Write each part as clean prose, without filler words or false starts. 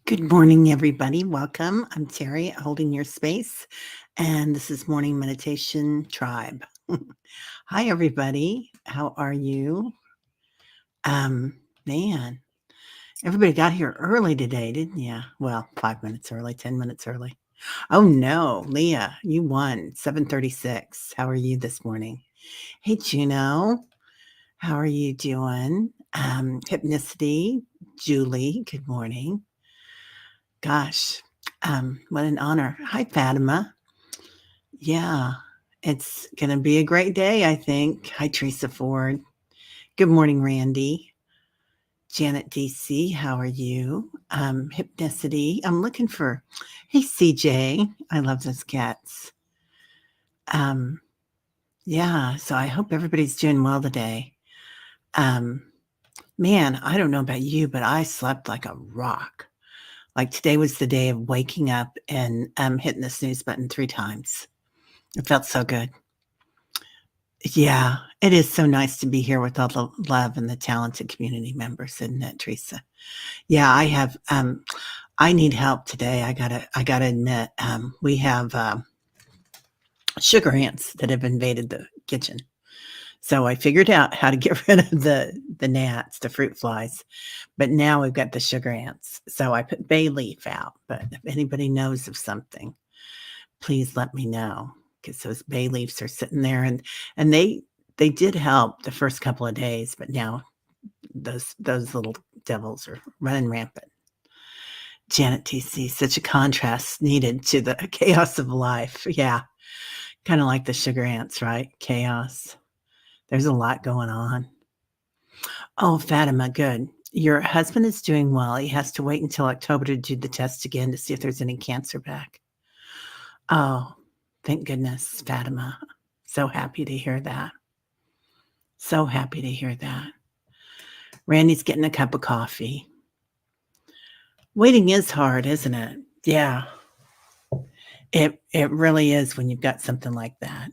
Good morning, everybody. Welcome. I'm Terry, holding your space, and this is Morning Meditation Tribe. Hi, everybody. How are you? Man, everybody got here early today, didn't you? Well, 5 minutes early, 10 minutes early. Oh no, Leah, you won 7:36. How are you this morning? Hey, Juno, how are you doing? Hypnicity, Julie, good morning. Gosh, what an honor. Hi, Fatima. Yeah, it's going to be a great day, I think. Hi, Teresa Ford. Good morning, Randy. Janet DC, how are you? Hypnicity. I'm looking for, hey, CJ. I love those cats. Um, yeah, so I hope everybody's doing well today. Man, I don't know about you, but I slept like a rock. Like today was the day of waking up and hitting the snooze button 3 times. It felt so good. Yeah, it is so nice to be here with all the love and the talented community members, isn't it, Teresa? Yeah, I need help today. I gotta admit, we have sugar ants that have invaded the kitchen. So I figured out how to get rid of the gnats, the fruit flies, but now we've got the sugar ants. So I put bay leaf out. But if anybody knows of something, please let me know, because those bay leaves are sitting there, and they did help the first couple of days, but now those little devils are running rampant. Janet TC, such a contrast needed to the chaos of life. Yeah, kind of like the sugar ants, right? Chaos. There's a lot going on. Oh, Fatima, good. Your husband is doing well. He has to wait until October to do the test again to see if there's any cancer back. Oh, thank goodness, Fatima. So happy to hear that. So happy to hear that. Randy's getting a cup of coffee. Waiting is hard, isn't it? Yeah. It really is when you've got something like that.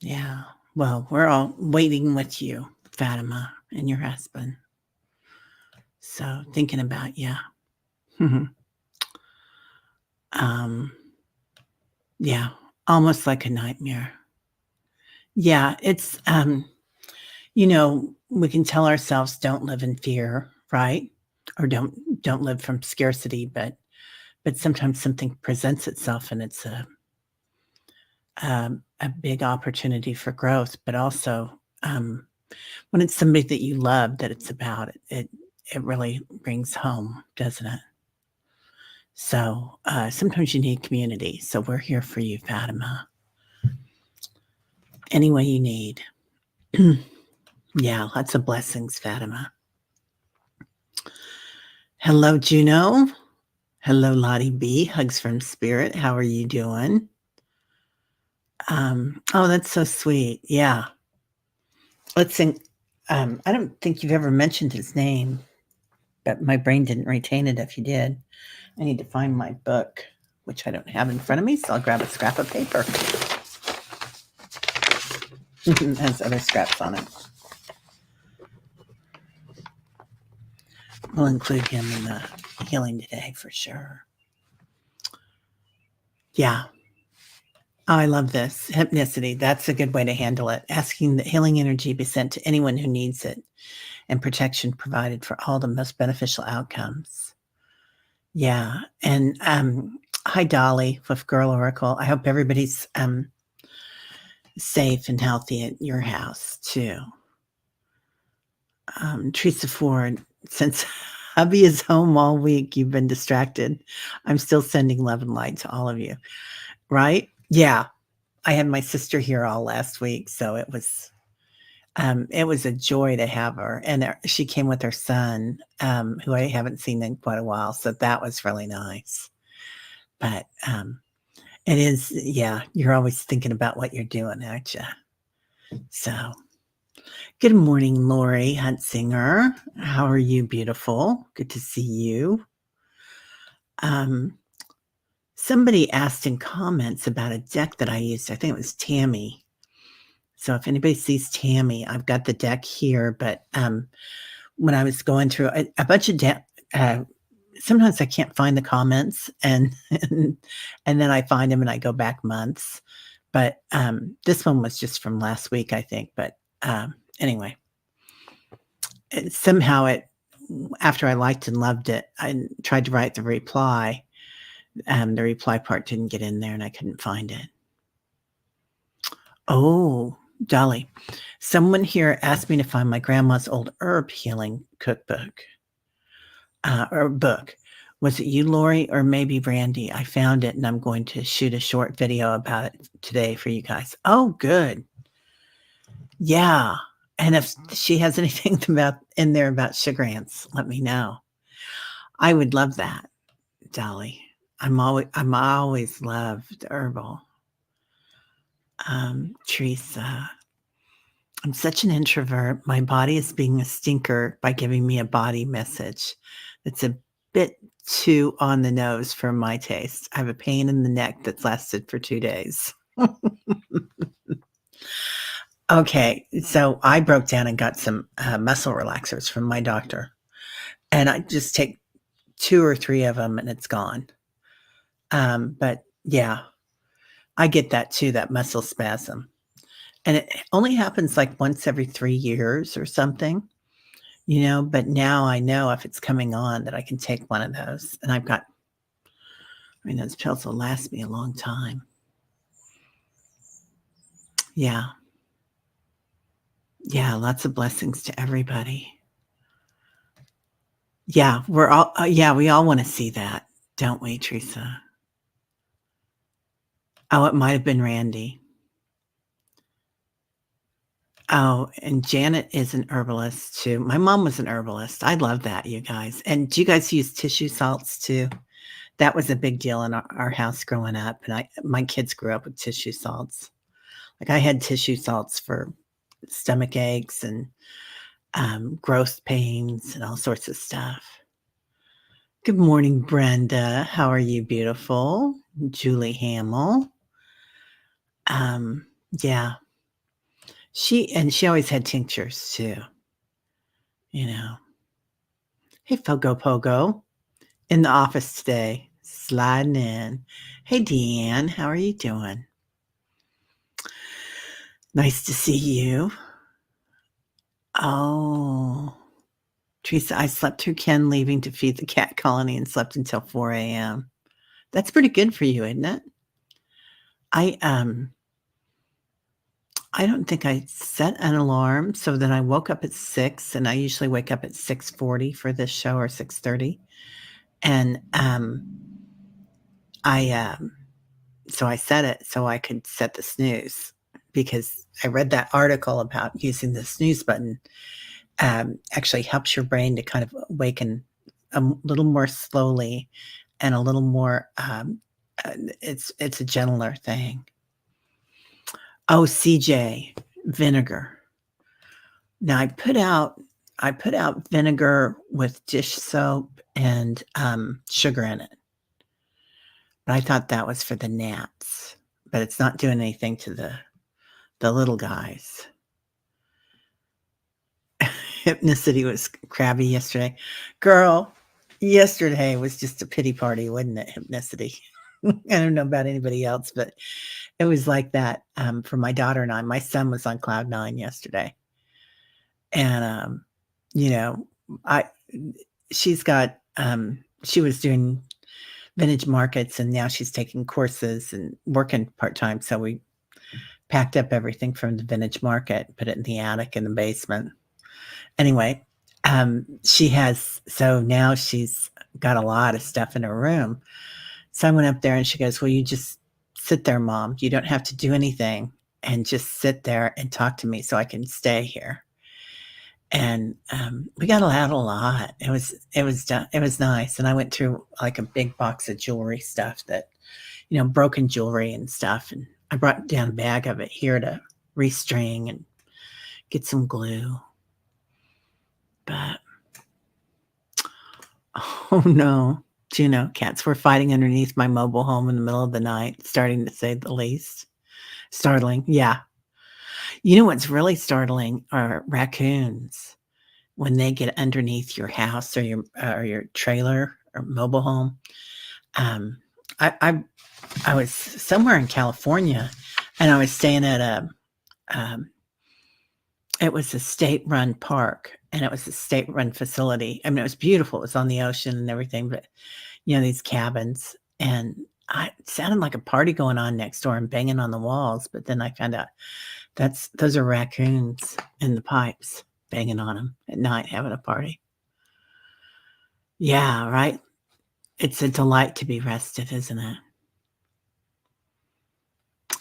Yeah. Well, we're all waiting with you, Fatima, and your husband. So thinking about you. Yeah, almost like a nightmare. Yeah, it's we can tell ourselves don't live in fear, right? Or don't live from scarcity, but sometimes something presents itself and it's a big opportunity for growth, but also when it's somebody that you love that it's about, it really brings home, doesn't it? So sometimes you need community. So we're here for you, Fatima. Any way you need. Yeah, lots of blessings, Fatima. Hello, Juno. Hello, Lottie B. Hugs from Spirit. How are you doing? Oh, that's so sweet. Yeah. Let's sing. I don't think you've ever mentioned his name, but my brain didn't retain it if you did. I need to find my book, which I don't have in front of me, so I'll grab a scrap of paper. It has other scraps on it. We'll include him in the healing today for sure. Yeah. Oh, I love this. Hypnicity. That's a good way to handle it. Asking that healing energy be sent to anyone who needs it and protection provided for all the most beneficial outcomes. Yeah. And hi, Dolly with Girl Oracle. I hope everybody's safe and healthy at your house too. Teresa Ford, since hubby is home all week, you've been distracted. I'm still sending love and light to all of you. Right? Yeah. I had my sister here all last week, so it was a joy to have her. And she came with her son, who I haven't seen in quite a while, so that was really nice. But it is, yeah, you're always thinking about what you're doing, aren't you? So, good morning, Lori Huntsinger. How are you, beautiful? Good to see you. Somebody asked in comments about a deck that I used. I think it was Tammy. So if anybody sees Tammy, I've got the deck here. But when I was going through a bunch of sometimes I can't find the comments and then I find them and I go back months. But, this one was just from last week, I think, but, anyway, somehow it after I liked and loved it, I tried to write the reply part didn't get in there and I couldn't find it. Oh, Dolly, someone here asked me to find my grandma's old herb healing cookbook, or book. Was it you, Lori, or maybe Randy? I found it and I'm going to shoot a short video about it today for you guys. Oh, good. Yeah. And if she has anything about in there about sugar ants, let me know. I would love that, Dolly. I'm always loved herbal. Teresa. I'm such an introvert. My body is being a stinker by giving me a body message. It's a bit too on the nose for my taste. I have a pain in the neck that's lasted for 2 days. Okay, so I broke down and got some muscle relaxers from my doctor, and I just take 2 or 3 of them and it's gone. But yeah, I get that too, that muscle spasm. And it only happens like once every 3 years or something, but now I know if it's coming on that I can take one of those. And those pills will last me a long time. Yeah. Yeah, lots of blessings to everybody. Yeah, we all wanna see that, don't we, Teresa? Oh, it might have been Randy. Oh, and Janet is an herbalist too. My mom was an herbalist. I love that, you guys. And do you guys use tissue salts too? That was a big deal in our house growing up, and my kids grew up with tissue salts. Like, I had tissue salts for stomach aches and, growth pains and all sorts of stuff. Good morning, Brenda. How are you, beautiful? Julie Hamill. Yeah. She always had tinctures too, you know. Hey, Fogo Pogo, in the office today, sliding in. Hey, Deanne, how are you doing? Nice to see you. Oh, Teresa, I slept through Ken leaving to feed the cat colony and slept until 4 a.m. That's pretty good for you, isn't it? I I don't think I set an alarm, so then I woke up at 6, and I usually wake up at 6:40 for this show or 6:30, and, I, so I set it so I could set the snooze because I read that article about using the snooze button, actually helps your brain to kind of awaken a little more slowly and a little more, it's a gentler thing. Oh, CJ, vinegar. Now I put out vinegar with dish soap and, sugar in it, but I thought that was for the gnats, but it's not doing anything to the little guys. Hypnicity was crabby yesterday. Girl, yesterday was just a pity party, wasn't it, Hypnicity? I don't know about anybody else, but it was like that, for my daughter and I. My son was on cloud 9 yesterday. And, you know, I she's got, she was doing vintage markets, and now she's taking courses and working part-time, so we packed up everything from the vintage market, put it in the attic in the basement. Anyway, so now she's got a lot of stuff in her room. So I went up there and she goes, "Well, you just sit there, Mom. You don't have to do anything, and just sit there and talk to me so I can stay here." And, we got out a lot. It was nice, and I went through, like, a big box of jewelry stuff that broken jewelry and stuff, and I brought down a bag of it here to restring and get some glue. But oh, no. Juno, cats were fighting underneath my mobile home in the middle of the night, starting to say the least. Startling, yeah. You know what's really startling are raccoons when they get underneath your house or your trailer or mobile home. Um, I, I I was somewhere in California, and I was staying at um, it was a state-run park, and it was a state-run facility. I mean, it was beautiful. It was on the ocean and everything, but these cabins, and it sounded like a party going on next door and banging on the walls. But then I found out those are raccoons in the pipes banging on them at night, having a party. Yeah, right. It's a delight to be rested, isn't it?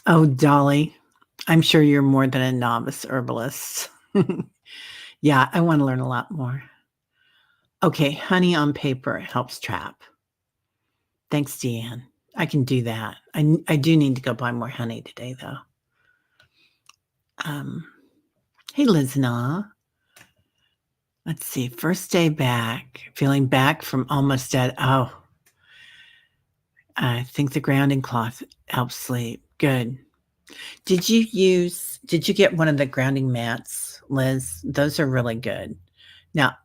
Oh, Dolly, I'm sure you're more than a novice herbalist. Yeah, I want to learn a lot more. Okay, honey on paper helps trap. Thanks, Deanne. I can do that. I do need to go buy more honey today, though. Um, hey, Lizna. Let's see. First day back. Feeling back from almost dead. Oh, I think the grounding cloth helps sleep. Good. Did you get one of the grounding mats, Liz? Those are really good. Now,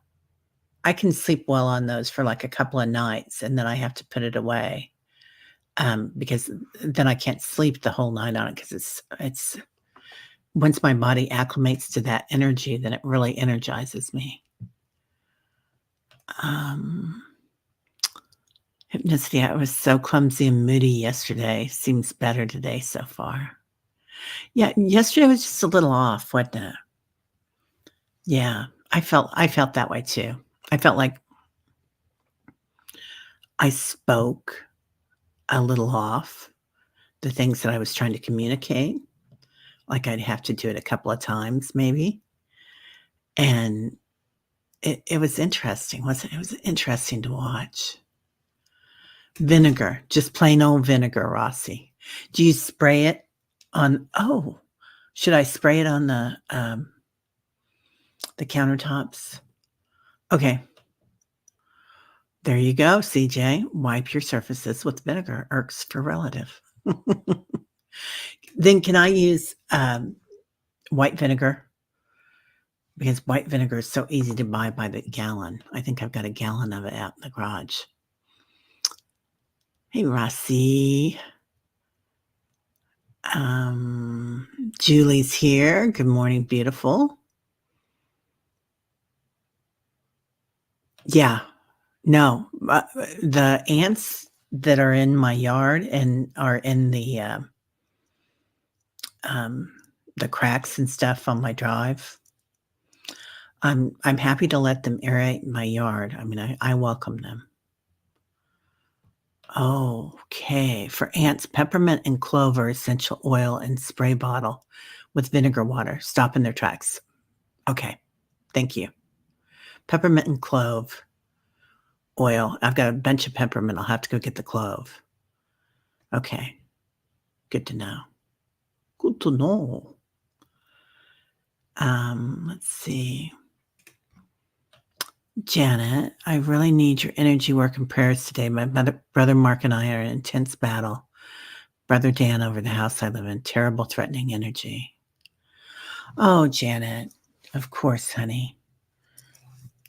I can sleep well on those for like a couple of nights, and then I have to put it away, because then I can't sleep the whole night on it, because it's once my body acclimates to that energy, then it really energizes me. Hypnicity, I was so clumsy and moody yesterday. Seems better today so far. Yeah, yesterday was just a little off, wasn't it? Yeah, I felt that way too. I felt like I spoke a little off the things that I was trying to communicate. Like I'd have to do it a couple of times maybe. And it was interesting, wasn't it? It was interesting to watch. Vinegar, just plain old vinegar, Rossi. Do you spray it on should I spray it on the countertops? Okay. There you go, CJ. Wipe your surfaces with vinegar. Irks for relative. Then can I use white vinegar? Because white vinegar is so easy to buy by the gallon. I think I've got a gallon of it out in the garage. Hey, Rossi. Julie's here. Good morning, beautiful. Yeah. No, the ants that are in my yard and are in the cracks and stuff on my drive, I'm happy to let them aerate my yard. I mean, I welcome them. Okay. For ants, peppermint and clover essential oil and spray bottle with vinegar water. Stop in their tracks. Okay. Thank you. Peppermint and clove oil. I've got a bunch of peppermint. I'll have to go get the clove. Okay. Good to know. Good to know. Let's see. Janet, I really need your energy work and prayers today. My brother Mark and I are in intense battle. Brother Dan over the house I live in. Terrible, threatening energy. Oh, Janet. Of course, honey.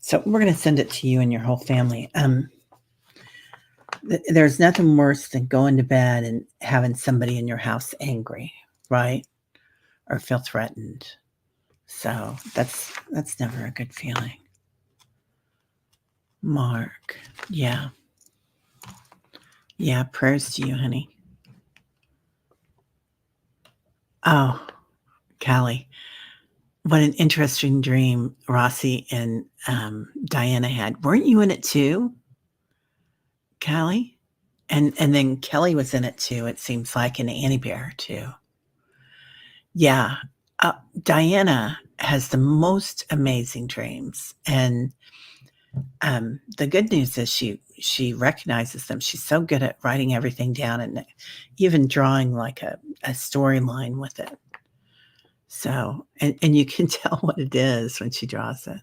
So we're going to send it to you and your whole family. There's nothing worse than going to bed and having somebody in your house angry, right? Or feel threatened. So that's never a good feeling. Mark. Yeah. Yeah, prayers to you, honey. Oh, Callie. What an interesting dream Rossi and Diana had. Weren't you in it too, Callie? And then Kelly was in it too, it seems like, and Annie Bear too. Yeah. Diana has the most amazing dreams. And the good news is she recognizes them. She's so good at writing everything down and even drawing like a storyline with it. So, and you can tell what it is when she draws it.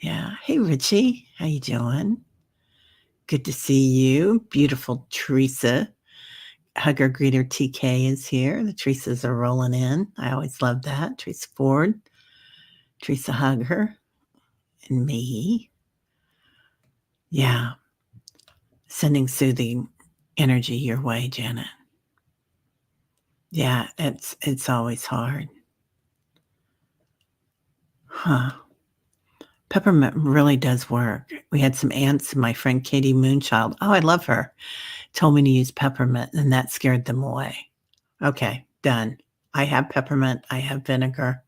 Yeah. Hey, Richie, how you doing? Good to see you. Beautiful Teresa. Hugger Greeter TK is here. The Teresas are rolling in. I always love that. Teresa Ford, Teresa Hugger, and me. Yeah. Sending soothing energy your way, Janet. Yeah, it's always hard. Huh. Peppermint really does work. We had some aunts, and my friend Katie Moonchild, oh, I love her, told me to use peppermint, and that scared them away. Okay, done. I have peppermint, I have vinegar.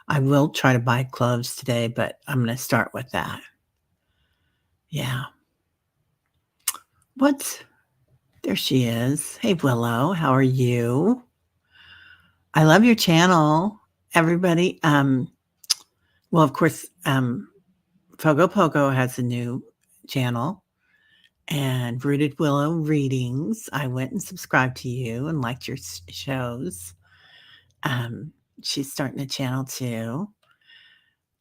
I will try to buy cloves today, but I'm gonna start with that. Yeah. What? There she is. Hey, Willow, how are you? I love your channel, everybody. Well, of course, Fogo Pogo has a new channel, and Rooted Willow Readings. I went and subscribed to you and liked your shows. Um, she's starting a channel too.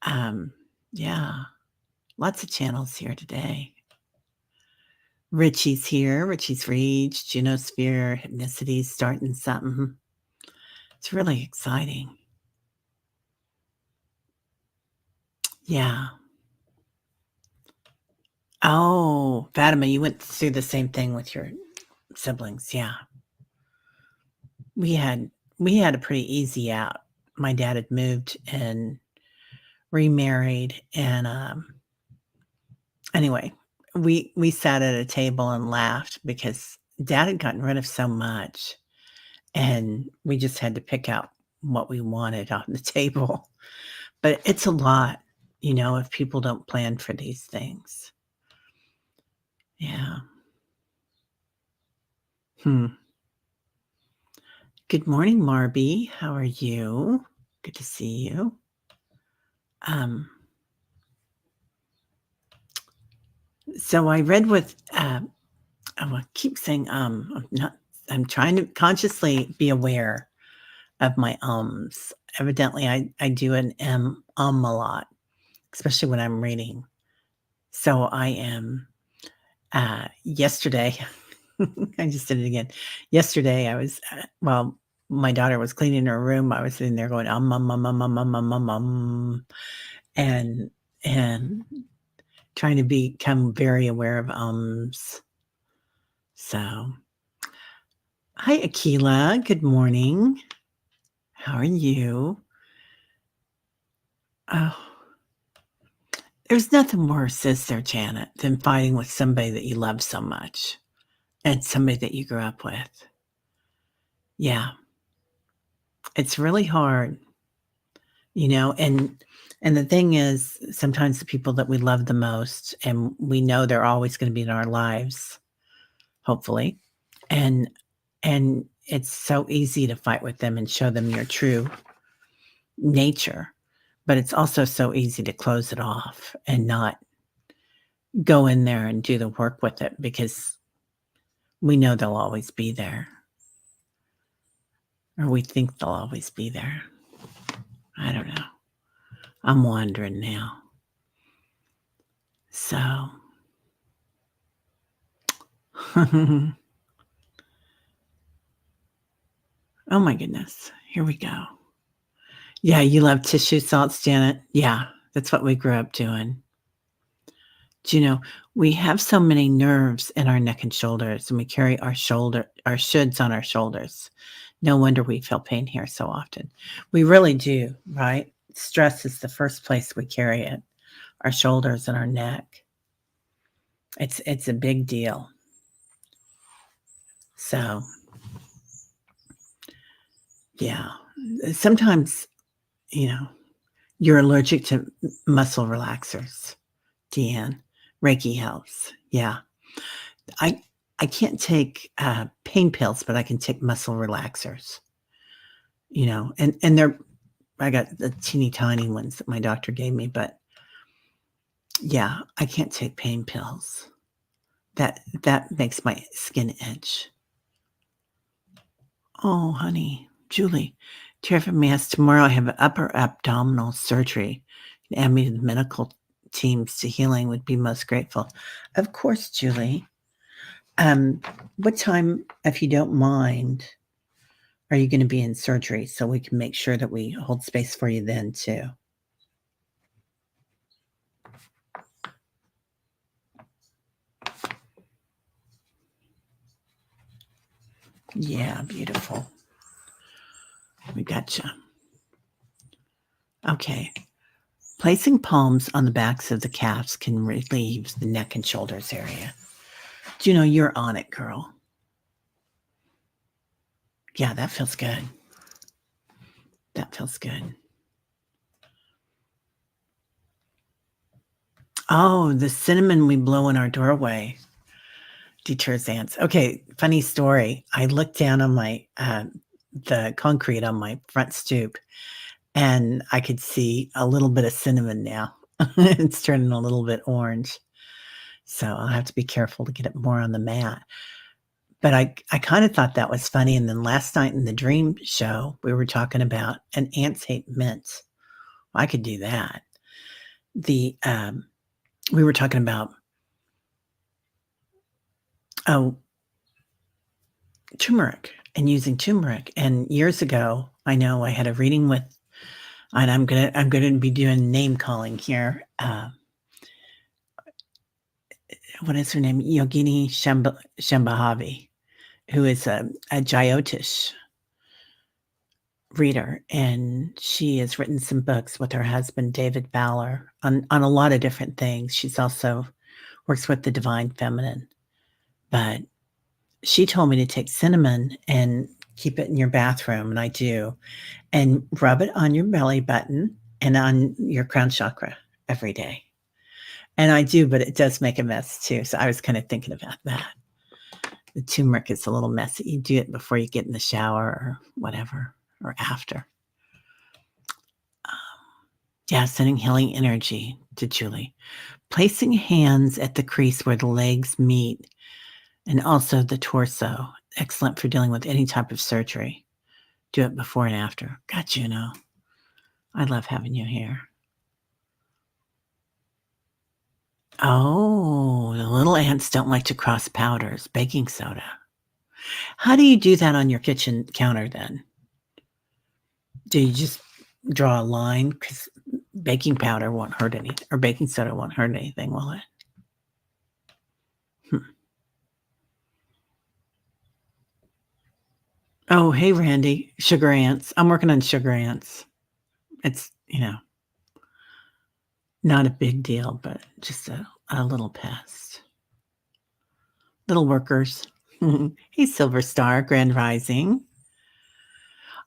Um, yeah, lots of channels here today. Richie's here. Richie's Reach, Junosphere, Hypnicity's starting something. It's really exciting. Yeah. Oh, Fatima, you went through the same thing with your siblings. Yeah. We had a pretty easy out. My dad had moved and remarried, and anyway, we sat at a table and laughed because dad had gotten rid of so much, and we just had to pick out what we wanted on the table. But it's a lot, if people don't plan for these things. Yeah. Hmm. Good morning, Marby. How are you? Good to see you. So I read with, I keep saying, I'm trying to consciously be aware of my ums. Evidently, I do an a lot, especially when I'm reading. So I am, yesterday, I just did it again. Yesterday, I was, my daughter was cleaning her room. I was sitting there going, and, and trying to become very aware of ums. So, hi, Akila. Good morning. How are you? Oh, there's nothing worse, is there, Janet, than fighting with somebody that you love so much and somebody that you grew up with. Yeah, it's really hard, and the thing is, sometimes the people that we love the most, and we know they're always going to be in our lives, hopefully, and it's so easy to fight with them and show them your true nature, but it's also so easy to close it off and not go in there and do the work with it because we know they'll always be there, or we think they'll always be there. I don't know. I'm wondering now. So, oh my goodness. Here we go. Yeah, you love tissue salts, Janet. Yeah, that's what we grew up doing. Do you know, we have so many nerves in our neck and shoulders, and we carry our shoulds on our shoulders. No wonder we feel pain here so often. We really do, right? Stress is the first place we carry it, our shoulders and our neck. It's a big deal. So, yeah. Sometimes, you're allergic to muscle relaxers, Deanne. Reiki helps. Yeah. I I can't take, pain pills, but I can take muscle relaxers, and they're I got the teeny tiny ones that my doctor gave me, but yeah, I can't take pain pills. That makes my skin itch. Oh, honey, Julie, terrific mass tomorrow. I have upper abdominal surgery. Add me to the medical teams to healing. Would be most grateful. Of course, Julie. What time, if you don't mind, are you going to be in surgery so we can make sure that we hold space for you then too? Yeah, beautiful. We gotcha. Okay. Placing palms on the backs of the calves can relieve the neck and shoulders area. Do you know you're on it, girl? Yeah, that feels good. That feels good. Oh, the cinnamon we blow in our doorway deters ants. Okay, funny story. I looked down on my the concrete on my front stoop, and I could see a little bit of cinnamon now. It's turning a little bit orange, so I'll have to be careful to get it more on the mat. But I kind of thought that was funny. And then last night in the dream show, we were talking about an ants hate mint. I could do that. We were talking about turmeric and using turmeric. And years ago, I know I had a reading with, and I'm gonna be doing name calling here. What is her name? Yogini Shambhavi, who is a Jyotish reader, and she has written some books with her husband David Ballard on a lot of different things. She's also works with the divine feminine, but she told me to take cinnamon and keep it in your bathroom, and I do, and rub it on your belly button and on your crown chakra every day. And I do, but it does make a mess too. So I was kind of thinking about that. The turmeric is a little messy. You do it before you get in the shower or whatever, or after. Yeah, sending healing energy to Julie. Placing hands at the crease where the legs meet and also the torso. Excellent for dealing with any type of surgery. Do it before and after. Got you, know. I love having you here. Oh, the little ants don't like to cross powders. Baking soda. How do you do that on your kitchen counter then? Do you just draw a line? Because baking powder won't hurt anything, or baking soda won't hurt anything, will it? Oh, hey, Randy. Sugar ants. I'm working on sugar ants. It's, not a big deal, but just a little pest. Little workers. Hey, Silver Star, Grand Rising.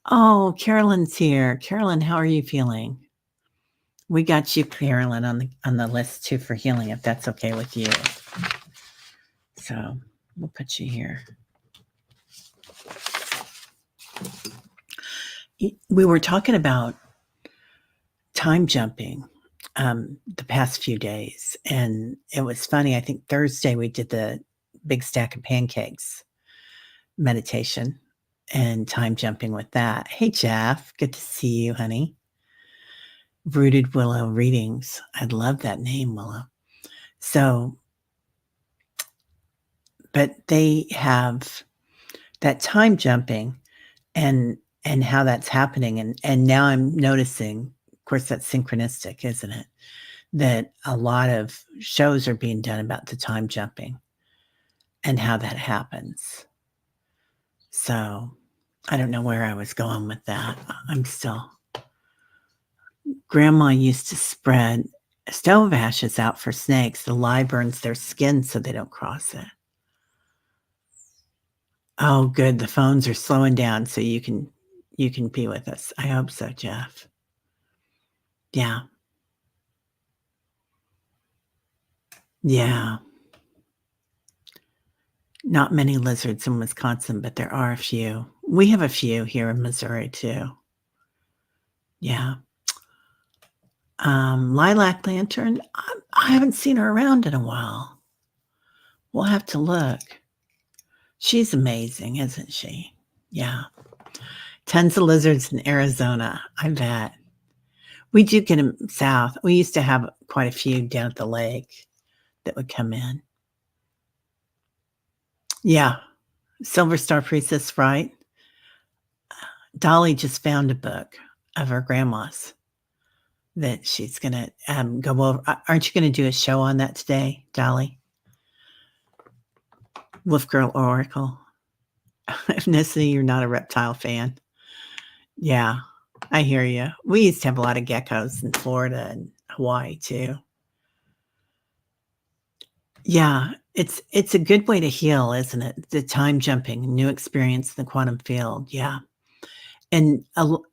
Oh, Carolyn's here. Carolyn, how are you feeling? We got you, Carolyn, on the list too for healing, if that's okay with you. So we'll put you here. We were talking about time jumping the past few days, and it was funny. I think Thursday we did the big stack of pancakes meditation and time jumping with that. Hey, Jeff, good to see you, honey. Rooted Willow Readings. I love that name, Willow. So, but they have that time jumping and how that's happening. And now I'm noticing, of course, that's synchronistic, isn't it? That a lot of shows are being done about the time jumping and how that happens. So I don't know where I was going with that. Grandma used to spread stove ashes out for snakes. The lye burns their skin so they don't cross it. Oh, good. The phones are slowing down so you can be with us. I hope so, Jeff. Yeah. Yeah. Not many lizards in Wisconsin, but there are a few. We have a few here in Missouri too. Yeah. Lilac Lantern. I haven't seen her around in a while. We'll have to look. She's amazing, isn't she? Yeah. Tons of lizards in Arizona. I bet. We do get them south. We used to have quite a few down at the lake that would come in. Yeah. Silver Star Priestess, right? Dolly just found a book of her grandma's that she's going to go over. Aren't you going to do a show on that today, Dolly? Wolf Girl Oracle. ethnicity, you're not a reptile fan. Yeah, I hear you. We used to have a lot of geckos in Florida and Hawaii too. Yeah, it's a good way to heal, isn't it? The time jumping, new experience in the quantum field. Yeah, and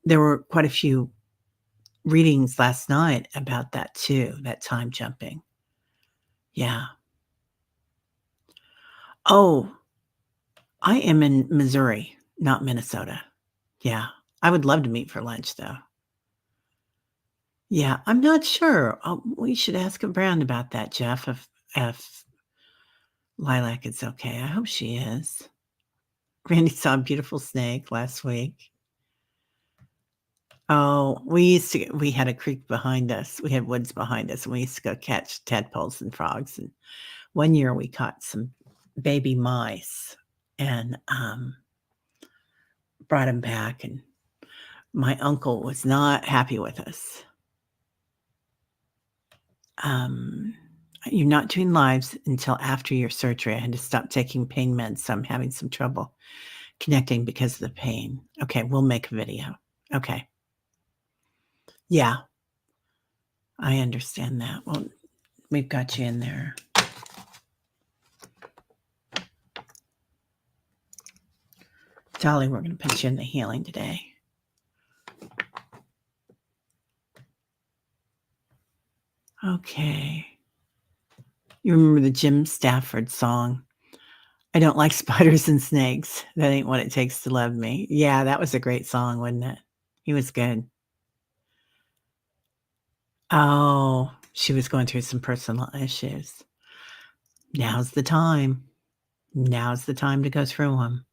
there were quite a few readings last night about that too. That time jumping. Yeah. Oh, I am in Missouri, not Minnesota. Yeah, I would love to meet for lunch though. Yeah, I'm not sure. We should ask Brown about that, Jeff. If Lilac is okay, I hope she is. Randy saw a beautiful snake last week. Oh, we had a creek behind us. We had woods behind us, and we used to go catch tadpoles and frogs. And one year we caught some baby mice and brought them back. And my uncle was not happy with us. Um, you're not doing lives until after your surgery. I had to stop taking pain meds, so I'm having some trouble connecting because of the pain. Okay, we'll make a video. Okay. Yeah, I understand that. Well, we've got you in there. Dolly, we're going to put you in the healing today. Okay. You remember the Jim Stafford song? I don't like spiders and snakes. That ain't what it takes to love me. Yeah, that was a great song, wasn't it? He was good. Oh, she was going through some personal issues. Now's the time. Now's the time to go through them.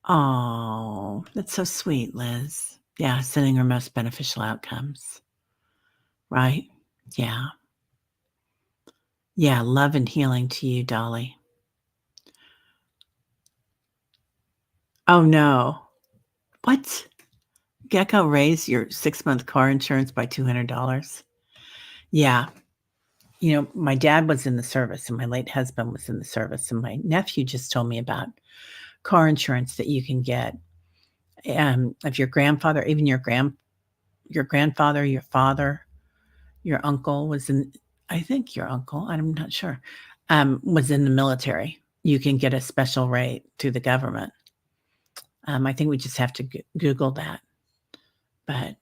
Oh, that's so sweet, Liz. Yeah, sending her most beneficial outcomes. Right? Yeah. Yeah, love and healing to you, Dolly. Oh, no. What? Gecko raised your 6-month car insurance by $200? Yeah. You know, my dad was in the service and my late husband was in the service, and my nephew just told me about car insurance that you can get. If your grandfather, even your grandfather, your father, your uncle was in, I think your uncle, I'm not sure, was in the military, you can get a special rate through the government. I think we just have to Google that, but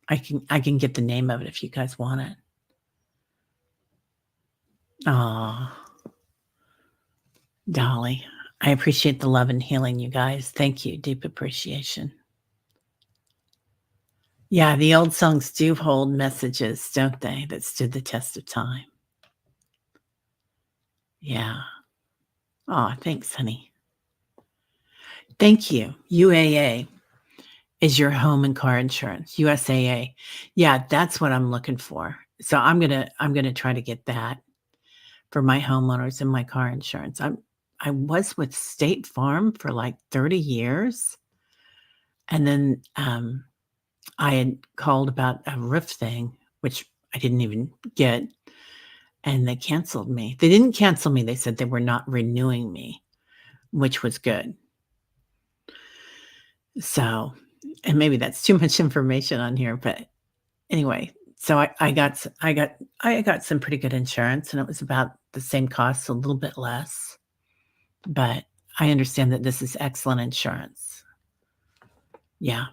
I can get the name of it if you guys want it. Oh, Dolly, I appreciate the love and healing, you guys. Thank you. Deep appreciation. Yeah, the old songs do hold messages, don't they, that stood the test of time. Yeah. Oh, thanks, honey. Thank you. UAA is your home and car insurance. USAA. Yeah, that's what I'm looking for. So I'm gonna try to get that for my homeowners and my car insurance. I was with State Farm for like 30 years. And then I had called about a roof thing, which I didn't even get, and they canceled me. They didn't cancel me. They said they were not renewing me, which was good. So, and maybe that's too much information on here, but anyway, so I got some pretty good insurance, and it was about the same cost, a little bit less, but I understand that this is excellent insurance. Yeah.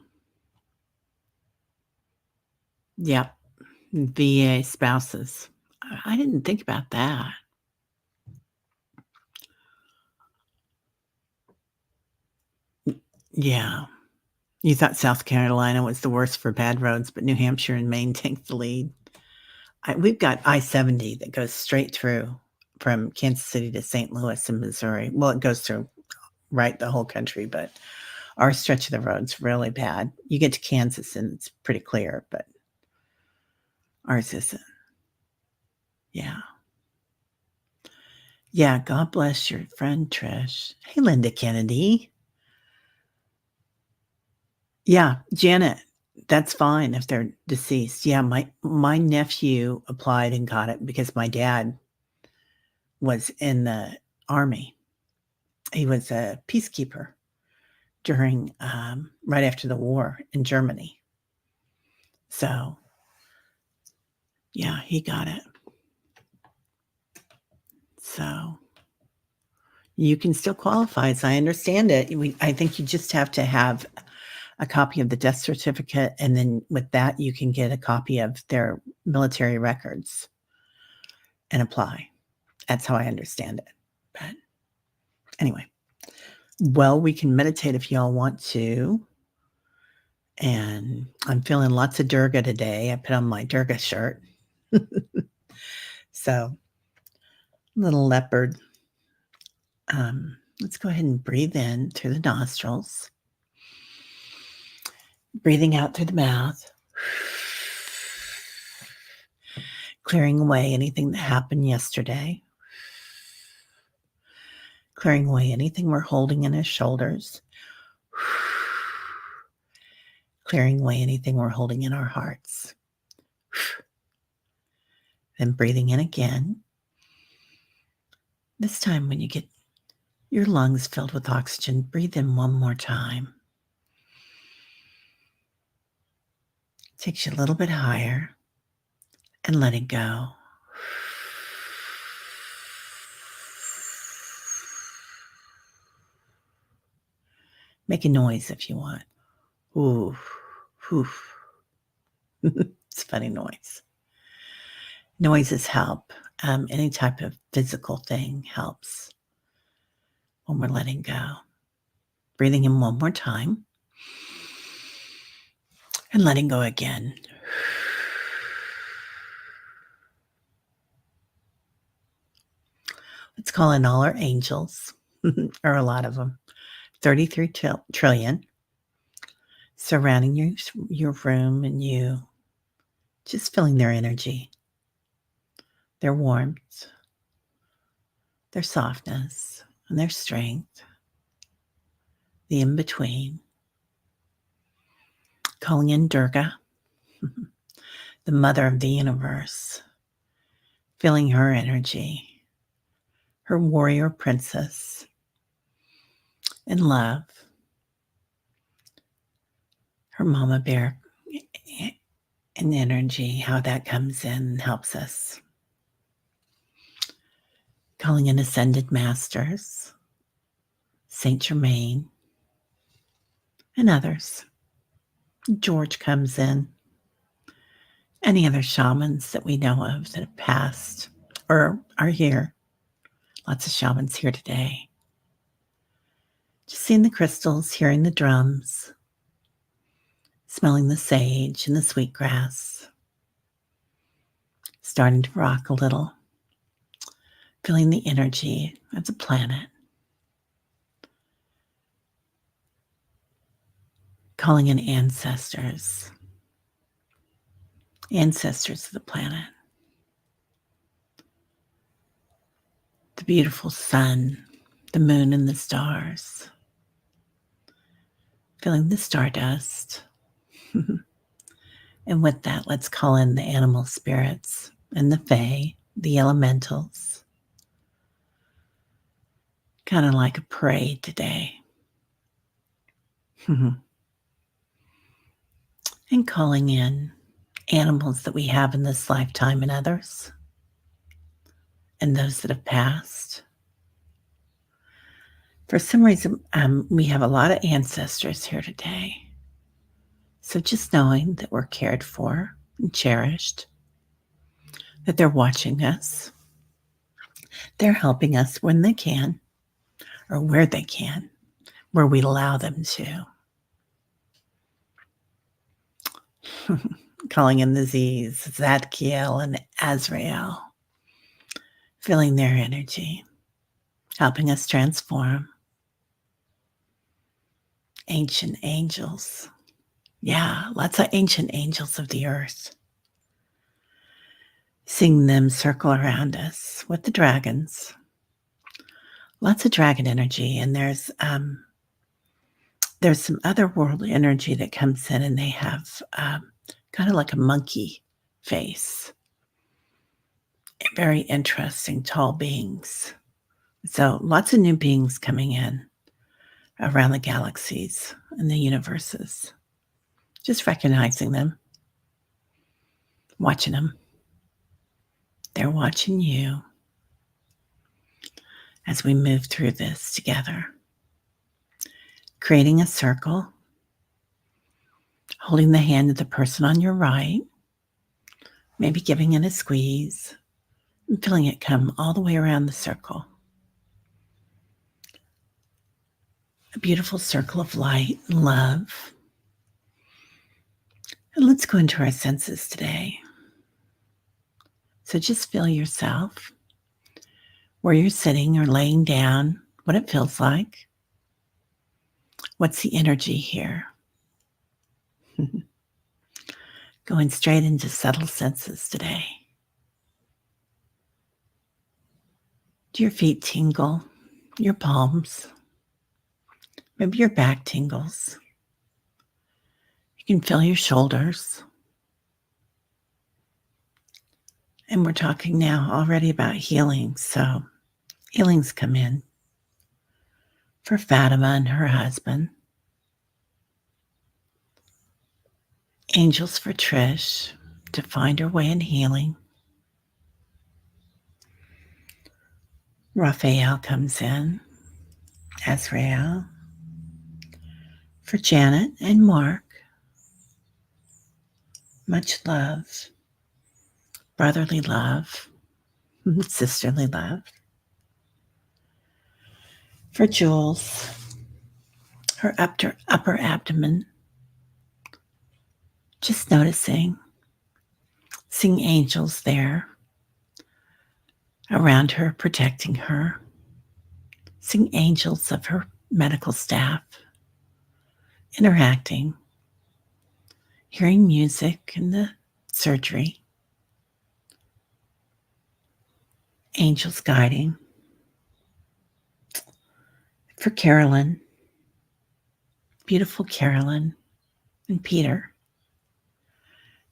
Yep. VA spouses. I didn't think about that. Yeah. You thought South Carolina was the worst for bad roads, but New Hampshire and Maine take the lead. We've got I-70 that goes straight through from Kansas City to St. Louis in Missouri. Well, it goes through the whole country, but our stretch of the road's really bad. You get to Kansas and it's pretty clear, but ours isn't. Yeah. Yeah, God bless your friend Trish. Hey, Linda Kennedy. Yeah, Janet, that's fine if they're deceased. Yeah, my nephew applied and got it because my dad was in the Army, He was a peacekeeper during right after the war in Germany. So, yeah, he got it. So, you can still qualify, as I understand it. I think you just have to have a copy of the death certificate, and then with that, you can get a copy of their military records and apply. That's how I understand it. But anyway, well, we can meditate if y'all want to. And I'm feeling lots of Durga today. I put on my Durga shirt. So, little leopard. Let's go ahead and breathe in through the nostrils. Breathing out through the mouth. Clearing away anything that happened yesterday. Clearing away anything we're holding in our shoulders. Clearing away anything we're holding in our hearts. Then breathing in again. This time when you get your lungs filled with oxygen, breathe in one more time. Takes you a little bit higher and let it go. Make a noise if you want. Ooh, oof. It's a funny noise. Noises help. Any type of physical thing helps when we're letting go. Breathing in one more time and letting go again. Let's call in all our angels, or a lot of them, 33 trillion, surrounding your room and you, just feeling their energy, their warmth, their softness, and their strength, the in-between. Calling in Durga, the mother of the universe, feeling her energy, her warrior princess, and love, her mama bear and energy, how that comes in and helps us. Calling in ascended masters, Saint Germain, and others. George comes in. Any other shamans that we know of that have passed or are here. Lots of shamans here today. Just seeing the crystals, hearing the drums, smelling the sage and the sweetgrass, starting to rock a little, feeling the energy of the planet. Calling in ancestors of the planet. The beautiful sun, the moon and the stars. Feeling the stardust. And with that, let's call in the animal spirits and the fae, the elementals. Kind of like a parade today. And calling in animals that we have in this lifetime and others, and those that have passed. For some reason, we have a lot of ancestors here today. So just knowing that we're cared for and cherished, that they're watching us, they're helping us when they can, or where they can, where we allow them to. Calling in the Z's, Zadkiel and Azrael, feeling their energy, helping us transform. Ancient angels. Yeah, lots of ancient angels of the earth. Seeing them circle around us with the dragons. Lots of dragon energy, and there's some other world energy that comes in, and they have kind of like a monkey face. Very interesting, tall beings So lots of new beings coming in around the galaxies and the universes. Just recognizing them, watching them. They're watching you as we move through this together. Creating a circle, holding the hand of the person on your right, maybe giving it a squeeze, and feeling it come all the way around the circle. A beautiful circle of light and love. And let's go into our senses today. So just feel yourself, where you're sitting or laying down, what it feels like. What's the energy here? Going straight into subtle senses today. Do your feet tingle? Your palms? Maybe your back tingles. You can feel your shoulders. And we're talking now already about healing. So healings come in for Fatima and her husband. Angels for Trish to find her way in healing. Raphael comes in. Azrael. For Janet and Mark. Much love. Brotherly love. Sisterly love. For Jules. Her upper abdomen. Just noticing. Seeing angels there around her, protecting her. Seeing angels of her medical staff interacting. Hearing music in the surgery. Angels guiding. For Carolyn. Beautiful Carolyn and Peter.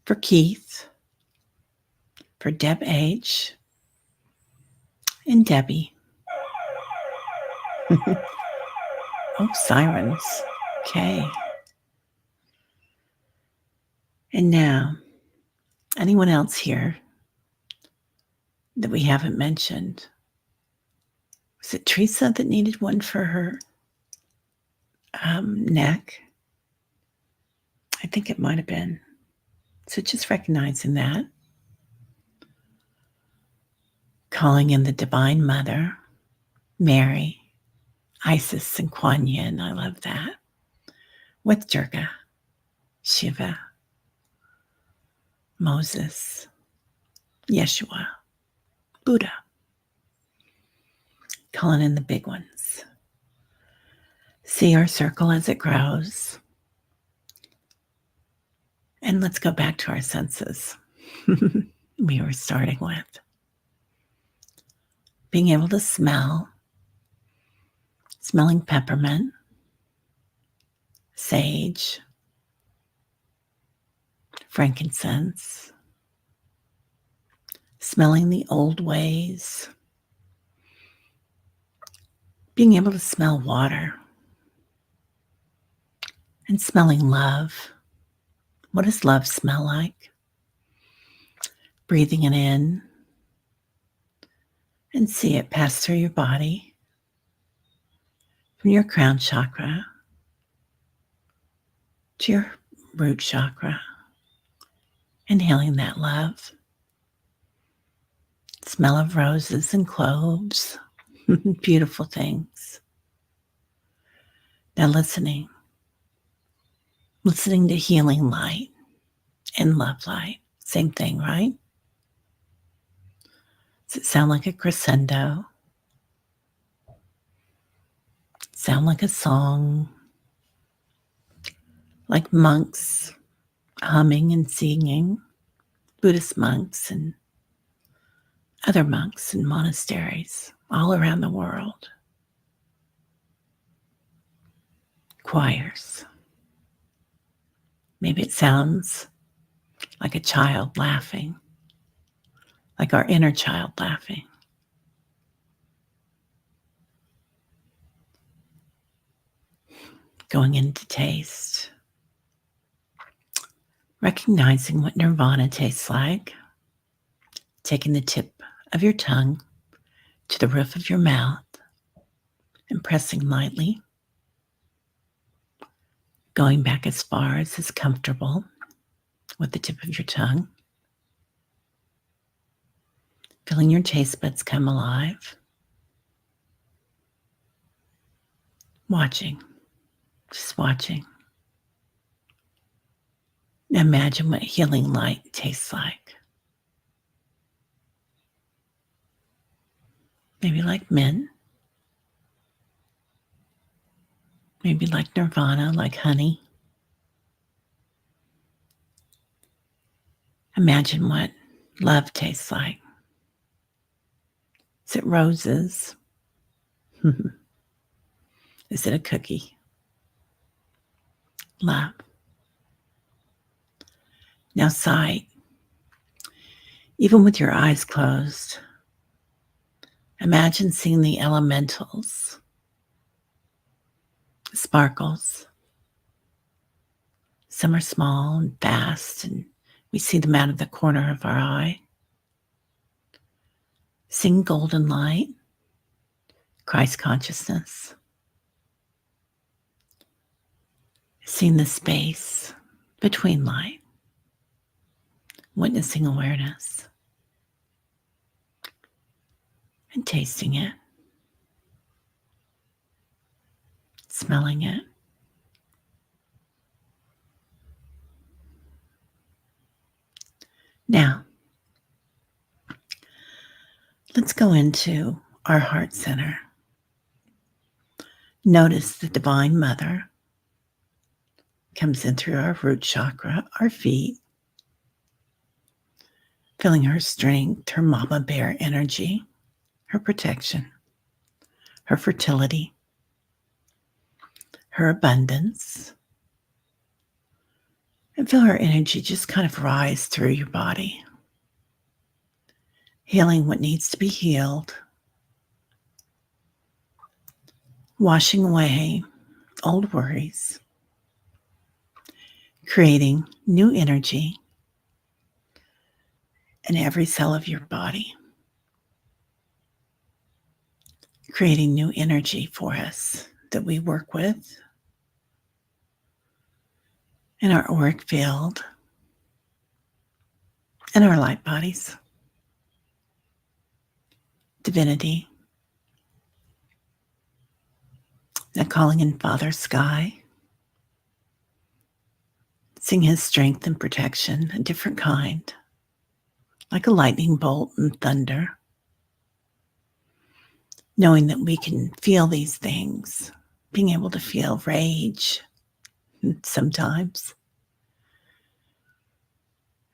For Keith. For Deb H. And Debbie. Oh, sirens. Okay. And now, anyone else here that we haven't mentioned? Was it Teresa that needed one for her neck? I think it might have been. So just recognizing that. Calling in the Divine Mother, Mary, Isis, and Kuan Yin. I love that. With Durga, Shiva, Moses, Yeshua, Buddha. Calling in the big ones. See our circle as it grows. And let's go back to our senses we were starting with. Being able to smell, smelling peppermint, sage, frankincense, smelling the old ways, being able to smell water, and smelling love. What does love smell like? Breathing it in and see it pass through your body, from your crown chakra to your root chakra, inhaling that love. Smell of roses and cloves, beautiful things. Now listening to healing light and love light. Same thing, right? Does it sound like a crescendo? Sound like a song? Like monks humming and singing? Buddhist monks and other monks in monasteries all around the world. Choirs. Maybe it sounds like a child laughing, like our inner child laughing. Going into taste, recognizing what nirvana tastes like, taking the tip of your tongue to the roof of your mouth and pressing lightly, going back as far as is comfortable with the tip of your tongue, feeling your taste buds come alive, watching, just watching. Imagine what healing light tastes like. Maybe like mint, maybe like nirvana, like honey. Imagine what love tastes like. Is it roses? Is it a cookie? Love. Now sight. Even with your eyes closed, imagine seeing the elementals, sparkles. Some are small and fast, and we see them out of the corner of our eye. Seeing golden light, Christ consciousness. Seeing the space between light, witnessing awareness, and tasting it, smelling it. Now, let's go into our heart center. Notice the Divine Mother comes in through our root chakra, our feet, feeling her strength, her mama bear energy, her protection, her fertility, her abundance. And feel her energy just kind of rise through your body, healing what needs to be healed, washing away old worries, creating new energy in every cell of your body, creating new energy for us that we work with in our auric field and our light bodies. Divinity. Now calling in Father Sky, seeing his strength and protection, a different kind, like a lightning bolt and thunder, knowing that we can feel these things, being able to feel rage sometimes,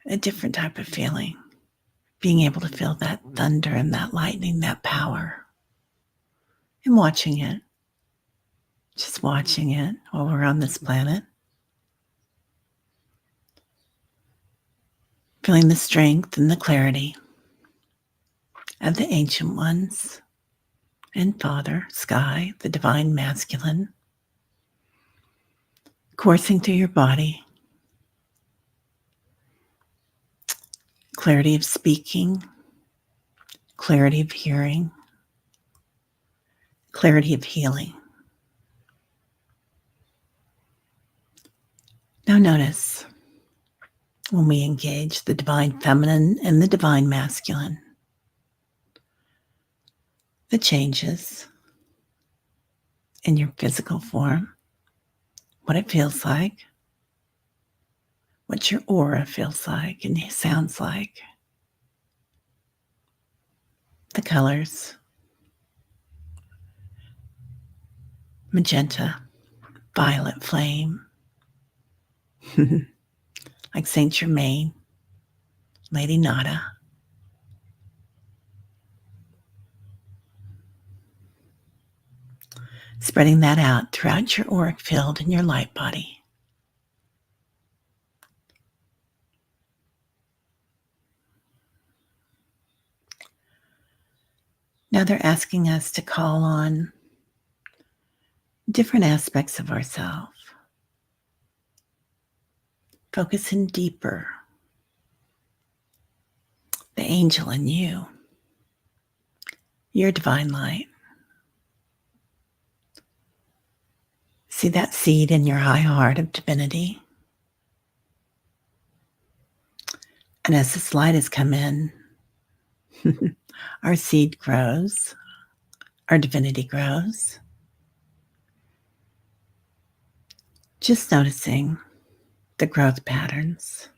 a different type of feeling, being able to feel that thunder and that lightning, that power, and watching it, just watching it while we're on this planet, feeling the strength and the clarity of the ancient ones and Father Sky, the divine masculine, coursing through your body, clarity of speaking, clarity of hearing, clarity of healing. Now notice when we engage the divine feminine and the divine masculine, the changes in your physical form, what it feels like, what your aura feels like and sounds like, the colors, magenta, violet flame, like Saint Germain, Lady Nada. Spreading that out throughout your auric field and your light body. Now they're asking us to call on different aspects of ourselves. Focusing deeper, the angel in you, your divine light. See that seed in your high heart of divinity. And as this light has come in, our seed grows, our divinity grows. Just noticing the growth patterns,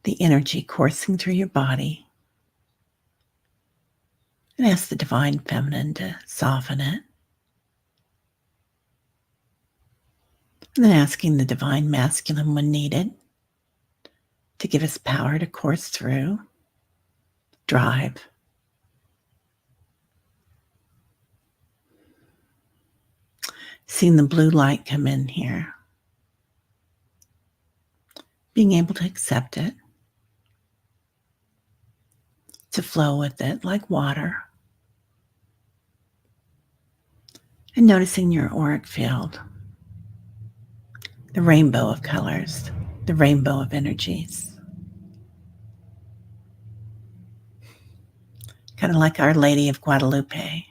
the energy coursing through your body. And ask the divine feminine to soften it. And then asking the divine masculine when needed to give us power to course through, drive. Seeing the blue light come in here. Being able to accept it, to flow with it like water. And noticing your auric field, the rainbow of colors, the rainbow of energies. Kind of like Our Lady of Guadalupe.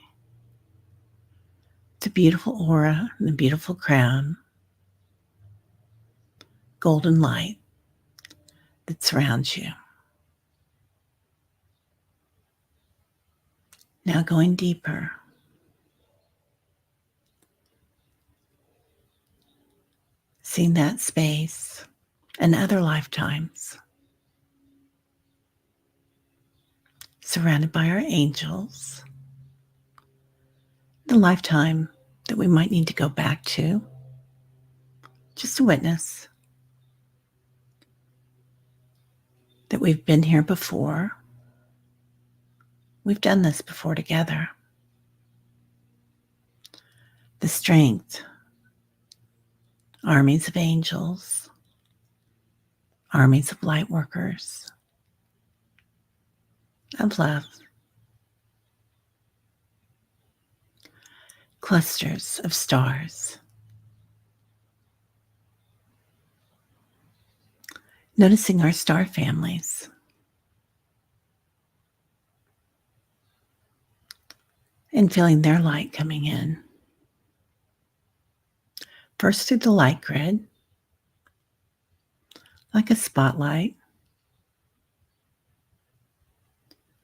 The beautiful aura and the beautiful crown, golden light that surrounds you. Now going deeper. Seeing that space and other lifetimes. Surrounded by our angels. The lifetime that we might need to go back to. Just to witness that we've been here before. We've done this before together. The strength, armies of angels, armies of light workers, of love, clusters of stars. Noticing our star families. And feeling their light coming in. First through the light grid, like a spotlight.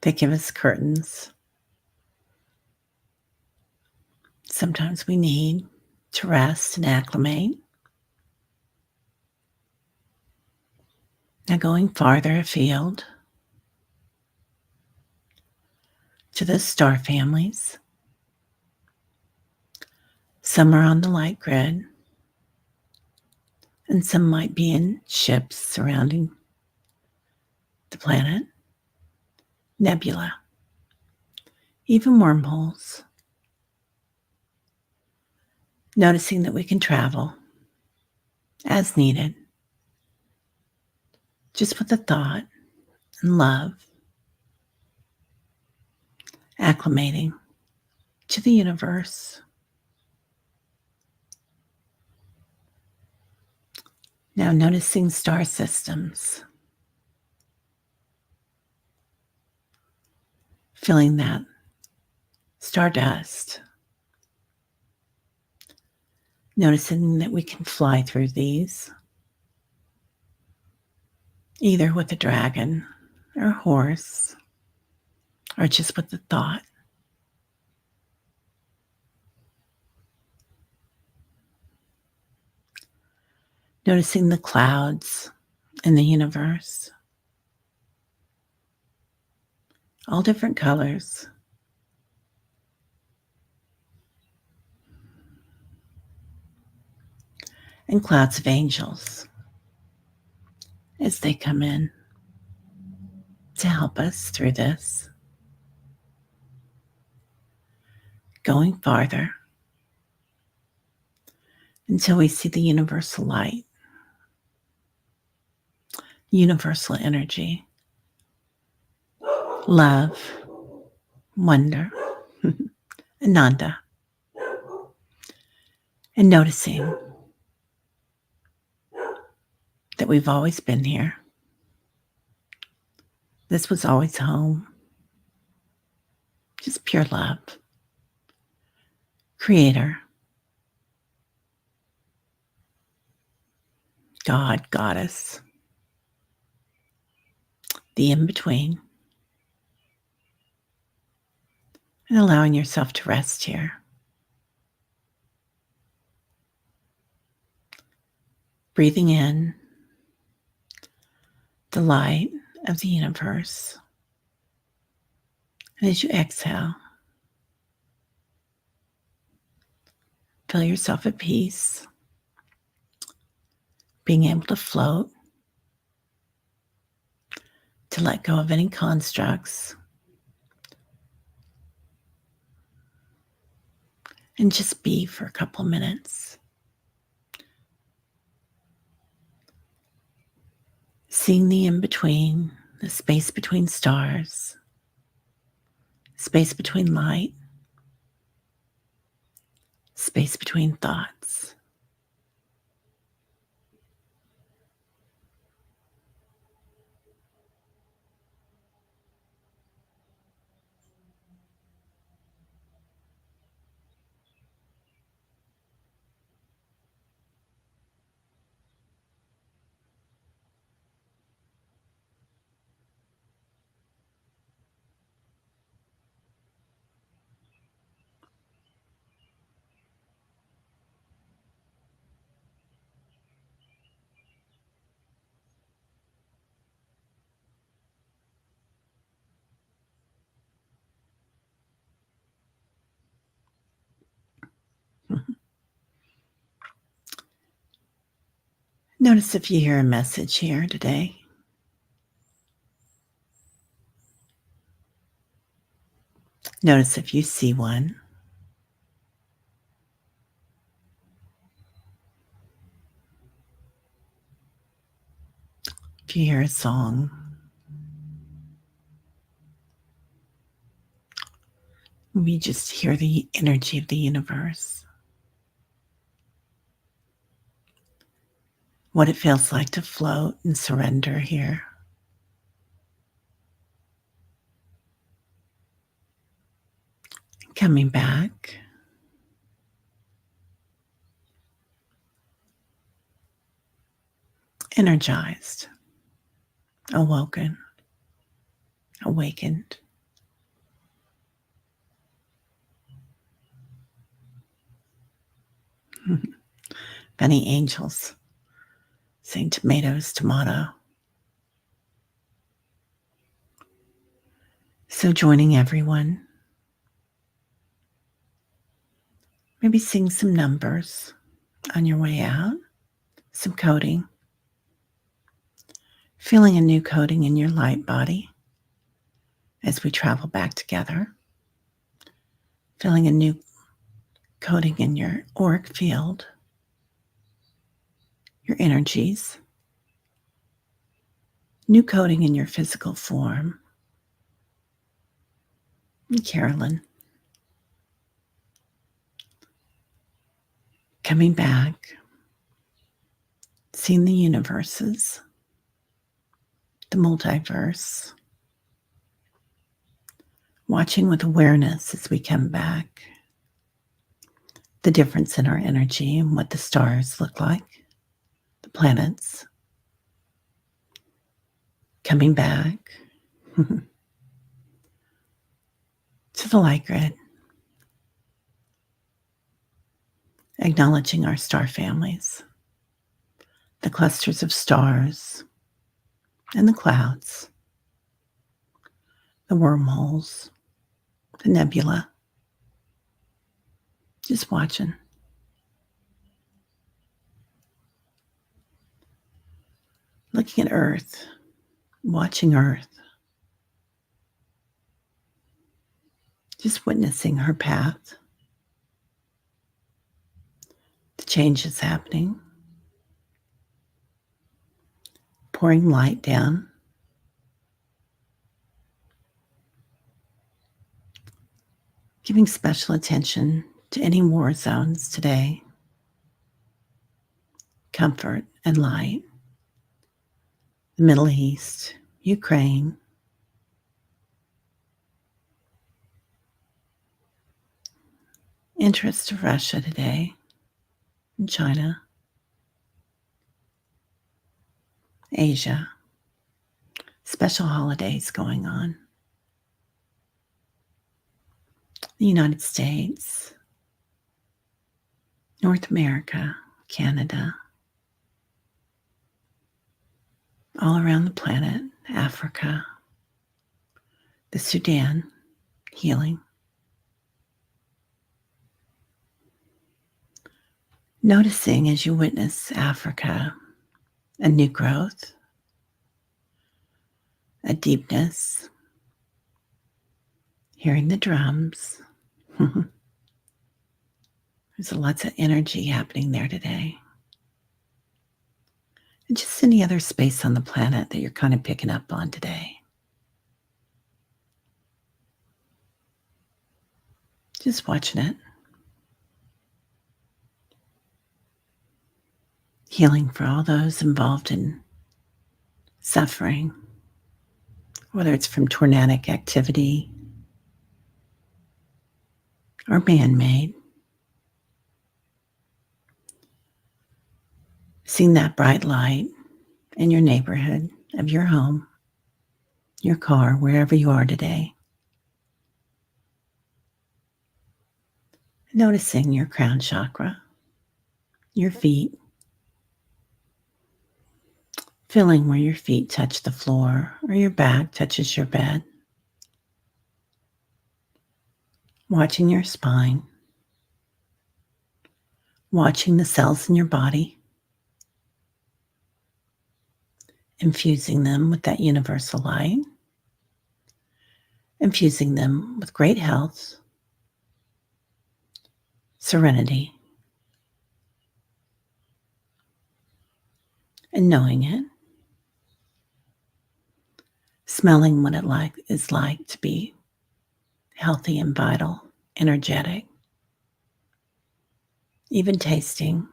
They give us curtains. Sometimes we need to rest and acclimate. Now going farther afield to the star families. Some are on the light grid, and some might be in ships surrounding the planet, nebula, even wormholes. Noticing that we can travel as needed, just with a thought and love, acclimating to the universe. Now noticing star systems, feeling that stardust, noticing that we can fly through these, either with a dragon or a horse, or just with the thought. Noticing the clouds in the universe, all different colors. And clouds of angels as they come in to help us through this. Going farther until we see the universal light, universal energy, love, wonder, Ananda. and noticing that we've always been here. This was always home. Just pure love. Creator. God, Goddess. The in-between. And allowing yourself to rest here. Breathing in the light of the universe. And as you exhale, feel yourself at peace, being able to float, to let go of any constructs, and just be for a couple minutes. Seeing the in-between, the space between stars, space between light, space between thoughts. Notice if you hear a message here today. Notice if you see one. If you hear a song. We just hear the energy of the universe. What it feels like to float and surrender here. Coming back. Energized. Awoken. Awakened. Funny angels saying tomatoes, tomato. So joining everyone. Maybe sing some numbers on your way out. Some coding. Feeling a new coding in your light body as we travel back together. Feeling a new coding in your auric field. Your energies. New coding in your physical form. And Carolyn. Coming back. Seeing the universes. The multiverse. Watching with awareness as we come back. The difference in our energy and what the stars look like. The planets. Coming back to the light grid. Acknowledging our star families. The clusters of stars and the clouds. The wormholes. The nebula. Just watching. Looking at Earth. Watching Earth. Just witnessing her path. The changes happening. Pouring light down. Giving special attention to any war zones today. comfort, and light. The Middle East, Ukraine, interest of Russia today, and China, Asia, special holidays going on. The United States, North America, Canada, all around the planet, Africa, the Sudan, healing. Noticing as you witness Africa, a new growth, a deepness, hearing the drums. There's lots of energy happening there today. And just any other space on the planet that you're kind of picking up on today. Just watching it. Healing for all those involved in suffering, whether it's from tornadic activity or man-made. Seeing that bright light in your neighborhood, of your home, your car, wherever you are today. Noticing your crown chakra, your feet, feeling where your feet touch the floor or your back touches your bed. Watching your spine, watching the cells in your body, infusing them with that universal light, infusing them with great health, serenity, and knowing it, smelling what it is like to be healthy and vital, energetic, even tasting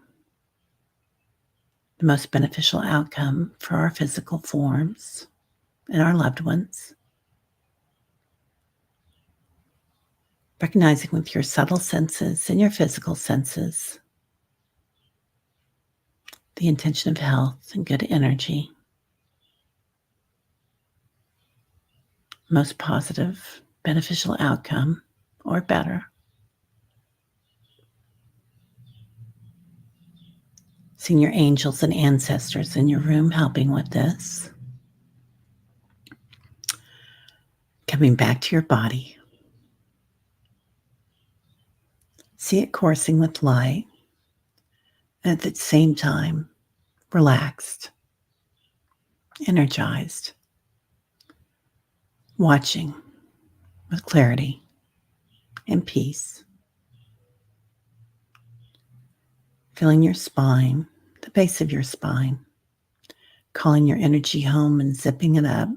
the most beneficial outcome for our physical forms and our loved ones. Recognizing with your subtle senses and your physical senses the intention of health and good energy. Most positive, beneficial outcome, or better. Seeing your angels and ancestors in your room helping with this. Coming back to your body. See it coursing with light, and at the same time, relaxed, energized, watching with clarity and peace. Feeling your spine, the base of your spine, calling your energy home and zipping it up,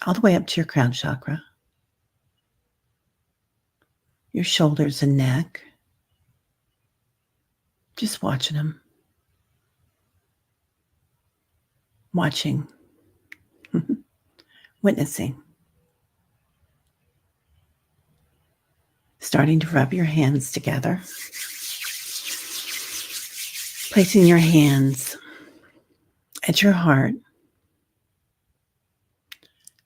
all the way up to your crown chakra, your shoulders and neck, just watching them, watching, witnessing, starting to rub your hands together, placing your hands at your heart,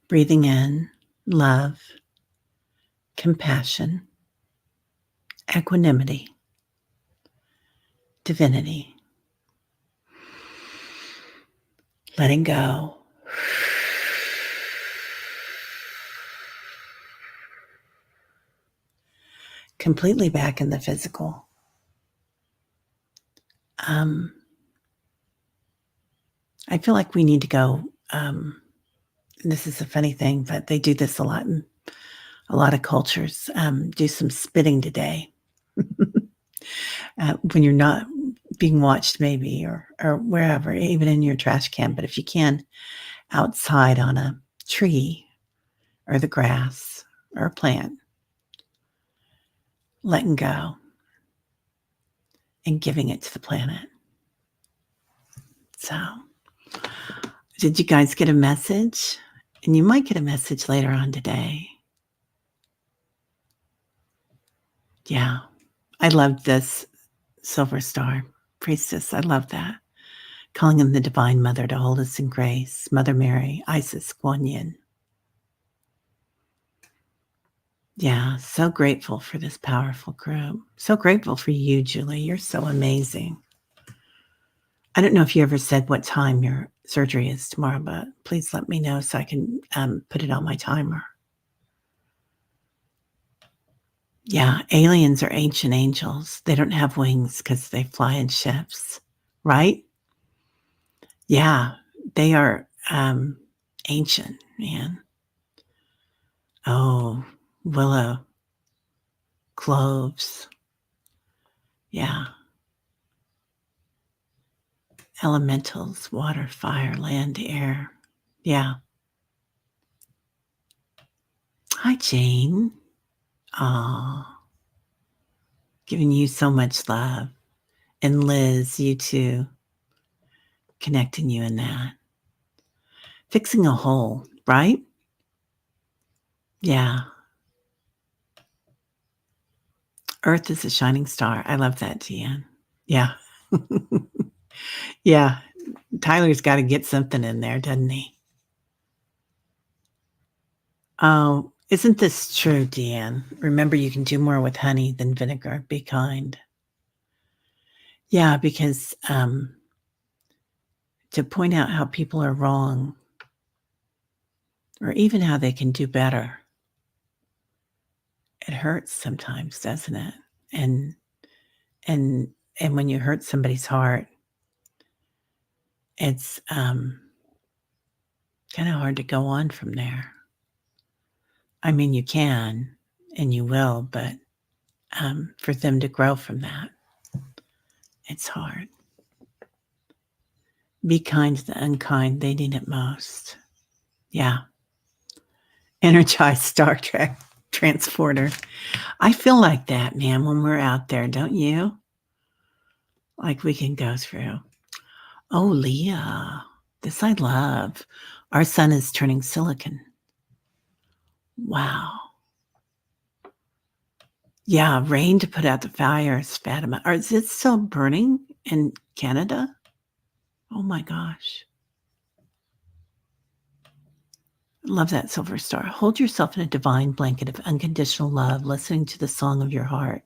breathing in love, compassion, equanimity, divinity. Letting go. Completely back in the physical. I feel like we need to go, this is a funny thing, but they do this a lot in a lot of cultures, do some spitting today. When you're not being watched maybe, or wherever, even in your trash can. But if you can, outside on a tree or the grass or a plant, letting go and giving it to the planet. So, did you guys get a message? And you might get a message later on today. Yeah. I loved this silver star priestess. I love that. Calling in the Divine Mother to hold us in grace. Mother Mary, Isis, Kuan Yin. Yeah, so grateful for this powerful group. So grateful for you, Julie. You're so amazing. I don't know if you ever said what time your surgery is tomorrow, but please let me know so I can put it on my timer. Yeah, aliens are ancient angels. They don't have wings because they fly in ships, right? Yeah, they are ancient, man. Oh, willow, cloves. Yeah. Elementals, water, fire, land, air. Yeah. Hi, Jane. Aw, giving you so much love. And Liz, you too. Connecting you in that. Fixing a hole, right? Yeah. Earth is a shining star. I love that, Deanne. Yeah. Yeah. Tyler's got to get something in there, doesn't he? Oh, isn't this true, Deanne? Remember, you can do more with honey than vinegar. Be kind. Yeah, because to point out how people are wrong or even how they can do better, it hurts sometimes, doesn't it? And and and when you hurt somebody's heart, it's kind of hard to go on from there. I mean, you can and you will, but for them to grow from that, it's hard. Be kind to the unkind. They need it most. Yeah. Energized Star Trek transporter. I feel like that, man, when we're out there, don't you? Like we can go through. Oh, Leah, this I love. Our sun is turning silicon. Wow. Yeah, rain to put out the fires, Fatima. Or is it still burning in Canada? Oh my gosh. Love that silver star. Hold yourself in a divine blanket of unconditional love, listening to the song of your heart.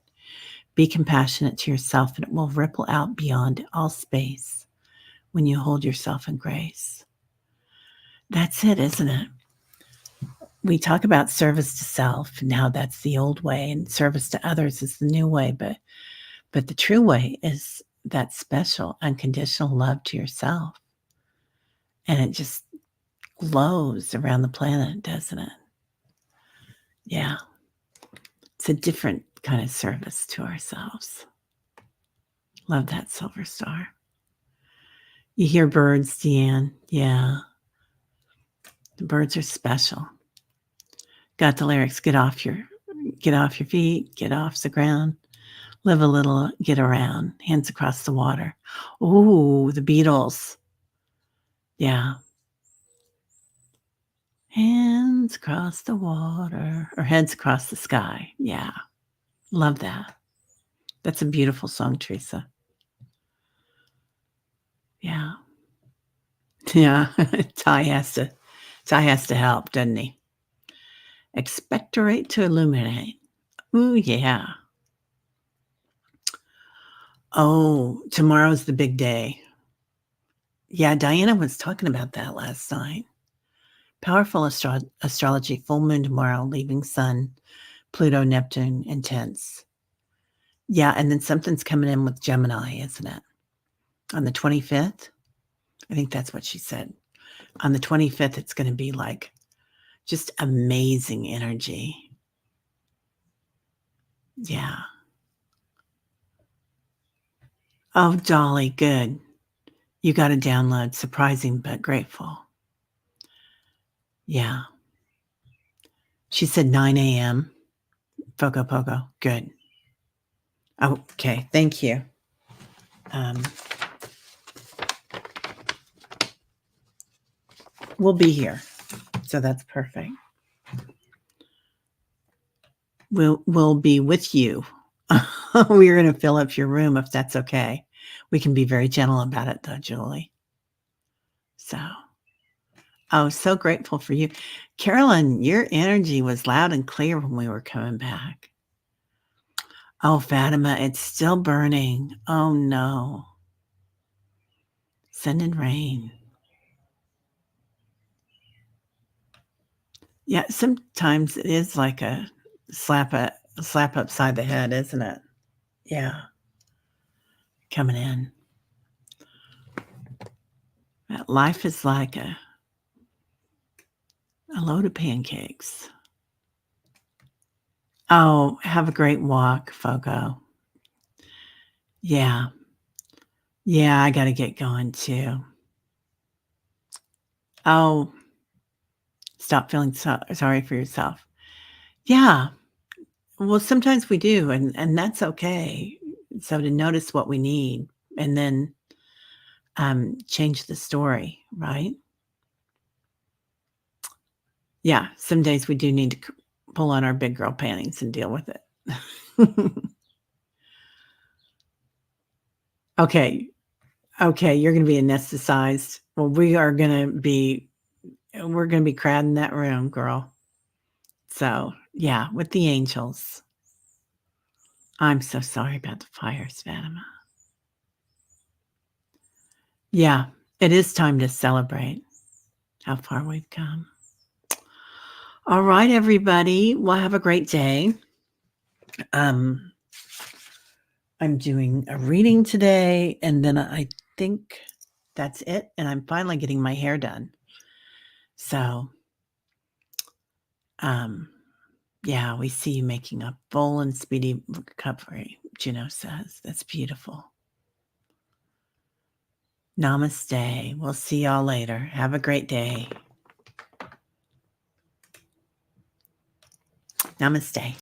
Be compassionate to yourself, and it will ripple out beyond all space when you hold yourself in grace. That's it, isn't it? We talk about service to self. Now that's the old way, and service to others is the new way. But the true way is that special, unconditional love to yourself. And it just glows around the planet, doesn't it? Yeah. It's a different kind of service to ourselves. Love that silver star. You hear birds, Deanne? Yeah. The birds are special. Got the lyrics, get off your feet, get off the ground, live a little, get around, hands across the water. Ooh, the Beatles. Yeah. Hands across the water or heads across the sky. Yeah. Love that. That's a beautiful song, Teresa. Yeah. Yeah. Ty has to help, doesn't he? Expectorate to illuminate. Ooh, yeah. Oh, tomorrow's the big day. Yeah, Diana was talking about that last night. Powerful astrology, full moon tomorrow, leaving sun, Pluto, Neptune, intense. Yeah, and then something's coming in with Gemini, isn't it? On the 25th? I think that's what she said. On the 25th, it's going to be like just amazing energy. Yeah. Oh, Dolly, good. You got to download Surprising but Grateful. Yeah. She said 9 a.m. Fogo Pogo. Good. Okay. Thank you. We'll be here. So that's perfect. We'll be with you. We're going to fill up your room if that's okay. We can be very gentle about it though, Julie. So, so grateful for you. Carolyn, your energy was loud and clear when we were coming back. Oh, Fatima, it's still burning. Oh no. Send in rain. Yeah, sometimes it is like a slap upside the head, isn't it? Yeah. Coming in. Life is like a load of pancakes. Oh, have a great walk, Fogo. Yeah. Yeah, I got to get going too. Oh, stop feeling sorry for yourself. Yeah. Well, sometimes we do, and that's okay. So to notice what we need and then change the story, right? Yeah, some days we do need to pull on our big girl panties and deal with it. Okay. Okay, you're gonna be anesthetized. Well, we're gonna be crowded in that room, girl. So, yeah, with the angels. I'm so sorry about the fires, Fatima. Yeah, it is time to celebrate how far we've come. All right, everybody. Well, have a great day. I'm doing a reading today, and then I think that's it. And I'm finally getting my hair done. So, yeah, we see you making a full and speedy recovery, Juno says. That's beautiful. Namaste. We'll see y'all later. Have a great day. Namaste.